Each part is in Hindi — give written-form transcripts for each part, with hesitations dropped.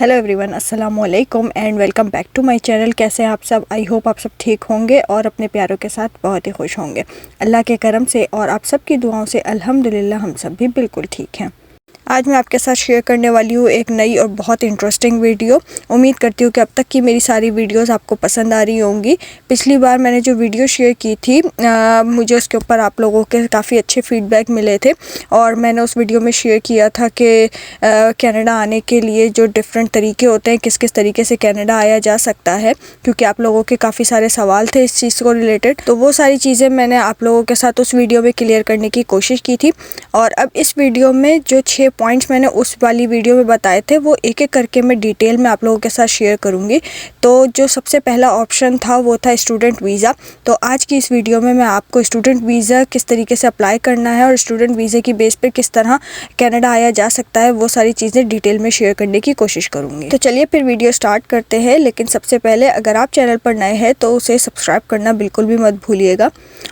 हेलो एवरीवन, अस्सलाम वालेकुम and welcome back to my channel. कैसे हैं आप सब? आई होप आप सब ठीक होंगे और अपने प्यारों के साथ बहुत ही खुश होंगे। अल्लाह के करम से और आप सब की दुआओं से अल्हम्दुलिल्लाह हम सब भी बिल्कुल ठीक हैं। आज मैं आपके साथ शेयर करने वाली हूँ एक नई और बहुत इंटरेस्टिंग वीडियो। उम्मीद करती हूँ कि अब तक की मेरी सारी वीडियोस आपको पसंद आ रही होंगी। पिछली बार मैंने जो वीडियो शेयर की थी मुझे उसके ऊपर आप लोगों के काफ़ी अच्छे फीडबैक मिले थे और मैंने उस वीडियो में शेयर किया था कि कनाडा आने के लिए जो डिफरेंट तरीके होते हैं, किस किस तरीके से कनाडा आया जा सकता है, क्योंकि आप लोगों के काफ़ी सारे सवाल थे इस चीज़ को रिलेटेड। तो वो सारी चीज़ें मैंने आप लोगों के साथ उस वीडियो में क्लियर करने की कोशिश की थी। और अब इस वीडियो में जो 6 पॉइंट्स मैंने उस वाली वीडियो में बताए थे वो एक एक करके मैं डिटेल में आप लोगों के साथ शेयर करूंगी। तो जो सबसे पहला ऑप्शन था वो था स्टूडेंट वीज़ा। तो आज की इस वीडियो में मैं आपको स्टूडेंट वीज़ा किस तरीके से अप्लाई करना है और स्टूडेंट वीज़े की बेस पे किस तरह कनाडा आया जा सकता है वो सारी चीज़ें डिटेल में शेयर करने की कोशिश करूंगी। तो चलिए फिर वीडियो स्टार्ट करते हैं। लेकिन सबसे पहले अगर आप चैनल पर नए हैं तो उसे सब्सक्राइब करना बिल्कुल भी मत भूलिएगा।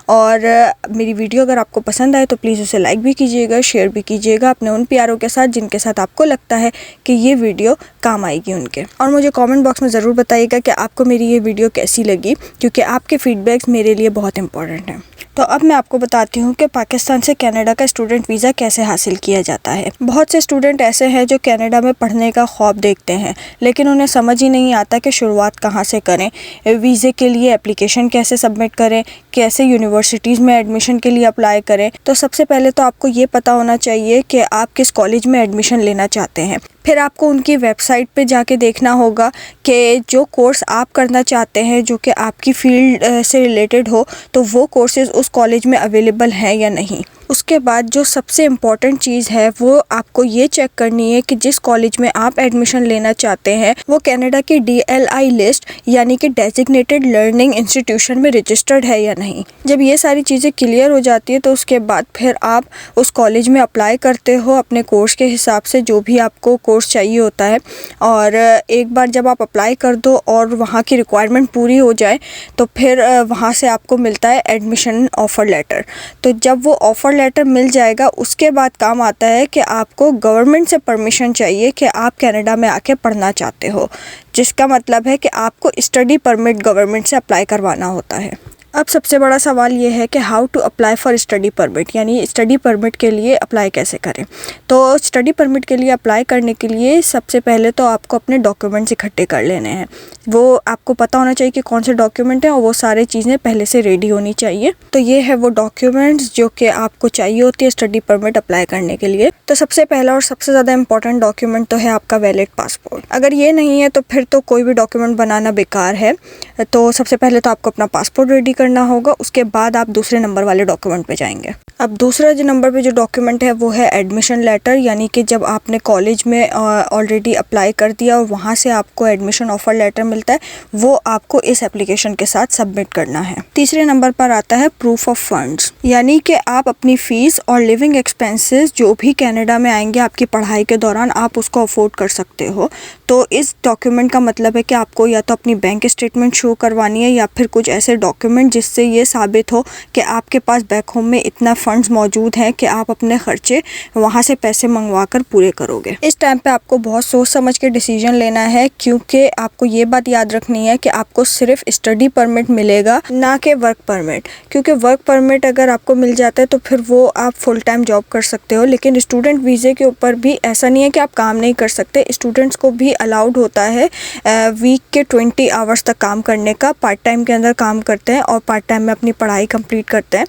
और मेरी वीडियो अगर आपको पसंद आए तो प्लीज़ उसे लाइक भी कीजिएगा, शेयर भी कीजिएगा अपने उन प्यारों के साथ जिनके साथ आपको लगता है कि ये वीडियो काम आएगी उनके। और मुझे कमेंट बॉक्स में ज़रूर बताइएगा कि आपको मेरी ये वीडियो कैसी लगी, क्योंकि आपके फीडबैक्स मेरे लिए बहुत इंपॉर्टेंट हैं। तो अब मैं आपको बताती हूँ कि पाकिस्तान से कनाडा का स्टूडेंट वीज़ा कैसे हासिल किया जाता है। बहुत से स्टूडेंट ऐसे हैं जो कनाडा में पढ़ने का ख्वाब देखते हैं, लेकिन उन्हें समझ ही नहीं आता कि शुरुआत कहाँ से करें, वीज़े के लिए एप्लीकेशन कैसे सबमिट करें, कैसे यूनिवर्सिटीज़ में एडमिशन के लिए अप्लाई करें। तो सबसे पहले तो आपको ये पता होना चाहिए कि आप किस कॉलेज में एडमिशन लेना चाहते हैं। फिर आपको उनकी वेबसाइट पे जाके देखना होगा कि जो कोर्स आप करना चाहते हैं जो कि आपकी फील्ड से रिलेटेड हो, तो वो कोर्सेज़ उस कॉलेज में अवेलेबल हैं या नहीं। उसके बाद जो सबसे इम्पॉर्टेंट चीज़ है वो आपको ये चेक करनी है कि जिस कॉलेज में आप एडमिशन लेना चाहते हैं वो कनाडा की DLI लिस्ट यानी कि डेजिग्नेटेड लर्निंग इंस्टीट्यूशन में रजिस्टर्ड है या नहीं। जब ये सारी चीज़ें क्लियर हो जाती है तो उसके बाद फिर आप उस कॉलेज में अप्लाई करते हो अपने कोर्स के हिसाब से, जो भी आपको कोर्स चाहिए होता है। और एक बार जब आप अप्लाई कर दो और वहाँ की रिक्वायरमेंट पूरी हो जाए तो फिर वहाँ से आपको मिलता है एडमिशन ऑफ़र लेटर। तो जब वो ऑफ़र लेटर मिल जाएगा उसके बाद काम आता है कि आपको गवर्नमेंट से परमिशन चाहिए कि आप कनाडा में आके पढ़ना चाहते हो, जिसका मतलब है कि आपको स्टडी परमिट गवर्नमेंट से अप्लाई करवाना होता है। अब सबसे बड़ा सवाल ये है कि how to apply for study permit, यानी स्टडी परमिट के लिए अप्लाई कैसे करें। तो स्टडी परमिट के लिए अप्लाई करने के लिए सबसे पहले तो आपको अपने डॉक्यूमेंट्स इकट्ठे कर लेने हैं। वो आपको पता होना चाहिए कि कौन से डॉक्यूमेंट हैं और वो सारी चीज़ें पहले से रेडी होनी चाहिए। तो ये है वो डॉक्यूमेंट्स जो कि आपको चाहिए होती है स्टडी परमिट अप्लाई करने के लिए। तो सबसे पहला और सबसे ज़्यादा इंपॉर्टेंट डॉक्यूमेंट तो है आपका वैलिड पासपोर्ट। अगर ये नहीं है तो फिर तो कोई भी डॉक्यूमेंट बनाना बेकार है। तो सबसे पहले तो आपको अपना पासपोर्ट रेडी करना होगा, उसके बाद आप दूसरे नंबर वाले डॉक्यूमेंट पे जाएंगे। अब दूसरा जो नंबर पे जो डॉक्यूमेंट है वो है एडमिशन लेटर, यानी कि जब आपने कॉलेज में ऑलरेडी अप्लाई कर दिया और वहाँ से आपको एडमिशन ऑफर लेटर मिलता है, वो आपको इस एप्लीकेशन के साथ सबमिट करना है। तीसरे नंबर पर आता है प्रूफ ऑफ फंड्स, यानी कि आप अपनी फ़ीस और लिविंग एक्सपेंसेस जो भी कनाडा में आएंगे आपकी पढ़ाई के दौरान आप उसको अफोर्ड कर सकते हो। तो इस डॉक्यूमेंट का मतलब है कि आपको या तो अपनी बैंक स्टेटमेंट शो करवानी है या फिर कुछ ऐसे डॉक्यूमेंट जिससे ये साबित हो कि आपके पास बैक होम में इतना फंड्स मौजूद हैं कि आप अपने खर्चे वहाँ से पैसे मंगवा कर पूरे करोगे। इस टाइम पे आपको बहुत सोच समझ के डिसीजन लेना है, क्योंकि आपको ये बात याद रखनी है कि आपको सिर्फ स्टडी परमिट मिलेगा, ना कि वर्क परमिट। क्योंकि वर्क परमिट अगर आपको मिल जाता है तो फिर वो आप फुल टाइम जॉब कर सकते हो, लेकिन स्टूडेंट वीज़े के ऊपर भी ऐसा नहीं है कि आप काम नहीं कर सकते। स्टूडेंट्स को भी अलाउड होता है वीक के 20 आवर्स तक काम करने का। पार्ट टाइम के अंदर काम करते हैं और पार्ट टाइम में अपनी पढ़ाई कंप्लीट करते हैं।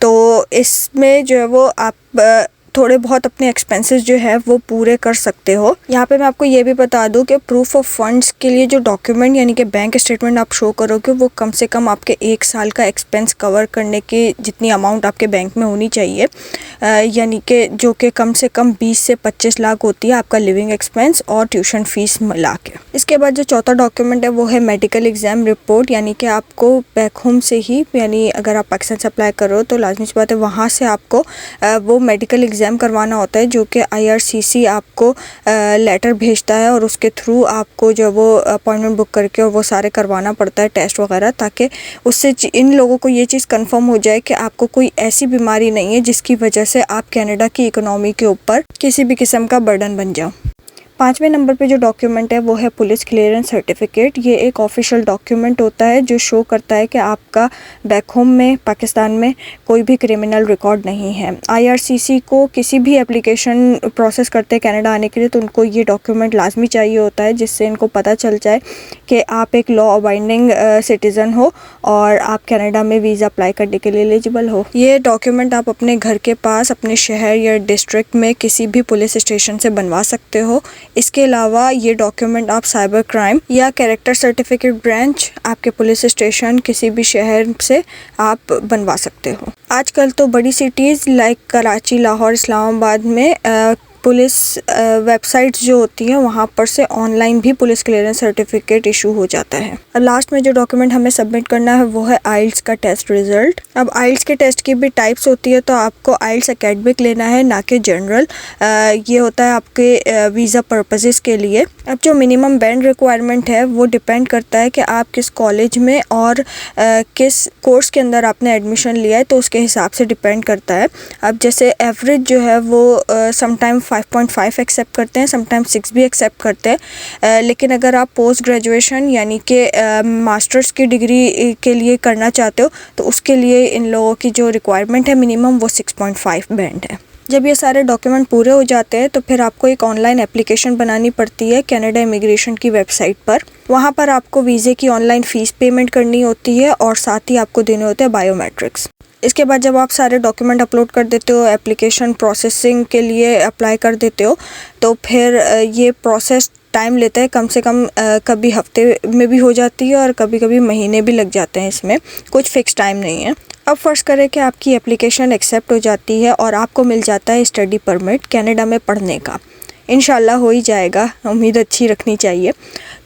तो इसमें जो है वो आप थोड़े बहुत अपने एक्सपेंसेस जो है वो पूरे कर सकते हो। यहाँ पे मैं आपको ये भी बता दूँ कि प्रूफ ऑफ फंड्स के लिए जो डॉक्यूमेंट यानी कि बैंक स्टेटमेंट आप शो करोगे वो कम से कम आपके 1 साल का एक्सपेंस कवर करने की जितनी अमाउंट आपके बैंक में होनी चाहिए, यानी कि जो कि कम से कम 20 से 25 लाख होती है आपका लिविंग एक्सपेंस और ट्यूशन फ़ीस मिला के। इसके बाद जो चौथा डॉक्यूमेंट है वो है मेडिकल एग्ज़ाम रिपोर्ट, यानी कि आपको बैक होम से ही, यानी अगर आप पाकिस्तान से अप्लाई करो तो लाजमी सी बात है वहाँ से आपको वो मेडिकल एग्ज़ाम करवाना होता है, जो कि IRCC आपको लेटर भेजता है और उसके थ्रू आपको जो वो अपॉइंटमेंट बुक करके और वो सारे करवाना पड़ता है टेस्ट वगैरह, ताकि उससे इन लोगों को ये चीज़ कंफर्म हो जाए कि आपको कोई ऐसी बीमारी नहीं है जिसकी वजह से आप कनाडा की इकोनॉमी के ऊपर किसी भी किस्म का बर्डन बन जाओ। 5वें नंबर पे जो डॉक्यूमेंट है वो है पुलिस क्लियरेंस सर्टिफिकेट। ये एक ऑफिशियल डॉक्यूमेंट होता है जो शो करता है कि आपका बैक होम में पाकिस्तान में कोई भी क्रिमिनल रिकॉर्ड नहीं है। आईआरसीसी को किसी भी एप्लीकेशन प्रोसेस करते हैं कनाडा आने के लिए तो उनको ये डॉक्यूमेंट लाजमी चाहिए होता है, जिससे इनको पता चल जाए कि आप एक लॉ अबाइडिंग सिटीज़न हो और आप कनाडा में वीज़ा अप्लाई करने के लिए एलिजिबल हो। ये डॉक्यूमेंट आप अपने घर के पास, अपने शहर या डिस्ट्रिक्ट में किसी भी पुलिस स्टेशन से बनवा सकते हो। इसके अलावा ये डॉक्यूमेंट आप साइबर क्राइम या कैरेक्टर सर्टिफिकेट ब्रांच आपके पुलिस स्टेशन किसी भी शहर से आप बनवा सकते हो। आजकल तो बड़ी सिटीज़ लाइक कराची, लाहौर, इस्लामाबाद में पुलिस वेबसाइट्स जो होती हैं वहाँ पर से ऑनलाइन भी पुलिस क्लियरेंस सर्टिफिकेट इशू हो जाता है। और लास्ट में जो डॉक्यूमेंट हमें सबमिट करना है वो है आइल्स का टेस्ट रिज़ल्ट। अब आइल्स के टेस्ट की भी टाइप्स होती है, तो आपको आइल्स एकेडमिक लेना है, ना कि जनरल। ये होता है आपके वीज़ा पर्पसेस के लिए। अब जो मिनिमम बैंड रिक्वायरमेंट है वो डिपेंड करता है कि आप किस कॉलेज में और किस कोर्स के अंदर आपने एडमिशन लिया है, तो उसके हिसाब से डिपेंड करता है। अब जैसे एवरेज जो है वो समटाइम 5.5 एक्सेप्ट करते हैं, समटाइम 6 भी एक्सेप्ट करते हैं। लेकिन अगर आप पोस्ट ग्रेजुएशन यानी कि मास्टर्स की डिग्री के लिए करना चाहते हो तो उसके लिए इन लोगों की जो रिक्वायरमेंट है मिनिमम वो 6.5 बैंड है। जब ये सारे डॉक्यूमेंट पूरे हो जाते हैं तो फिर आपको एक ऑनलाइन एप्लीकेशन बनानी पड़ती है कनाडा इमिग्रेशन की वेबसाइट पर। वहाँ पर आपको वीज़े की ऑनलाइन फ़ीस पेमेंट करनी होती है और साथ ही आपको देने होते हैं बायोमेट्रिक्स। इसके बाद जब आप सारे डॉक्यूमेंट अपलोड कर देते हो, एप्लीकेशन प्रोसेसिंग के लिए अप्लाई कर देते हो, तो फिर ये प्रोसेस टाइम लेता है। कम से कम कभी हफ्ते में भी हो जाती है और कभी कभी महीने भी लग जाते हैं। इसमें कुछ फ़िक्स टाइम नहीं है। अब फ़र्ज़ करें कि आपकी एप्लीकेशन एक्सेप्ट हो जाती है और आपको मिल जाता है स्टडी परमिट कनाडा में पढ़ने का। इंशाल्लाह हो ही जाएगा, उम्मीद अच्छी रखनी चाहिए।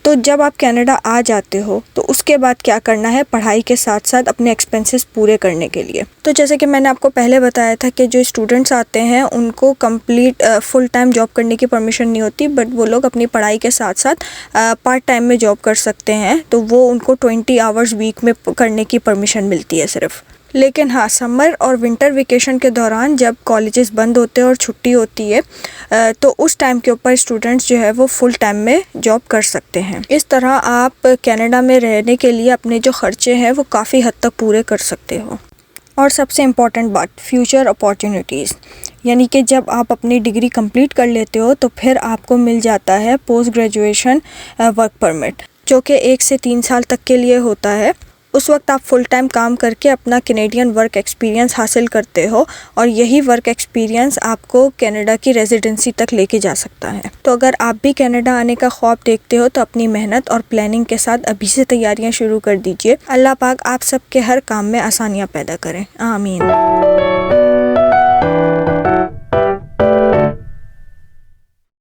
तो जब आप कनाडा आ जाते हो तो उसके बाद क्या करना है, पढ़ाई के साथ साथ अपने एक्सपेंसेस पूरे करने के लिए। तो जैसे कि मैंने आपको पहले बताया था कि जो स्टूडेंट्स आते हैं उनको कंप्लीट फुल टाइम जॉब करने की परमिशन नहीं होती, बट वो लोग अपनी पढ़ाई के साथ साथ पार्ट टाइम में जॉब कर सकते हैं। तो वो उनको 20 आवर्स वीक में करने की परमिशन मिलती है सिर्फ। लेकिन हाँ, समर और विंटर वेकेशन के दौरान जब कॉलेजेस बंद होते हैं और छुट्टी होती है तो उस टाइम के ऊपर स्टूडेंट्स जो है वो फुल टाइम में जॉब कर सकते हैं। इस तरह आप कनाडा में रहने के लिए अपने जो ख़र्चे हैं वो काफ़ी हद तक पूरे कर सकते हो। और सबसे इम्पॉर्टेंट बात, फ्यूचर अपॉर्चुनिटीज़, यानी कि जब आप अपनी डिग्री कंप्लीट कर लेते हो तो फिर आपको मिल जाता है पोस्ट ग्रेजुएशन वर्क परमिट, जो कि 1 से 3 साल तक के लिए होता है। उस वक्त आप फुल टाइम काम करके अपना कैनेडियन वर्क एक्सपीरियंस हासिल करते हो और यही वर्क एक्सपीरियंस आपको कनाडा की रेजिडेंसी तक लेके जा सकता है। तो अगर आप भी कनाडा आने का ख्वाब देखते हो तो अपनी मेहनत और प्लानिंग के साथ अभी से तैयारियां शुरू कर दीजिए। अल्लाह पाक आप सबके हर काम में आसानियां पैदा करें, आमीन।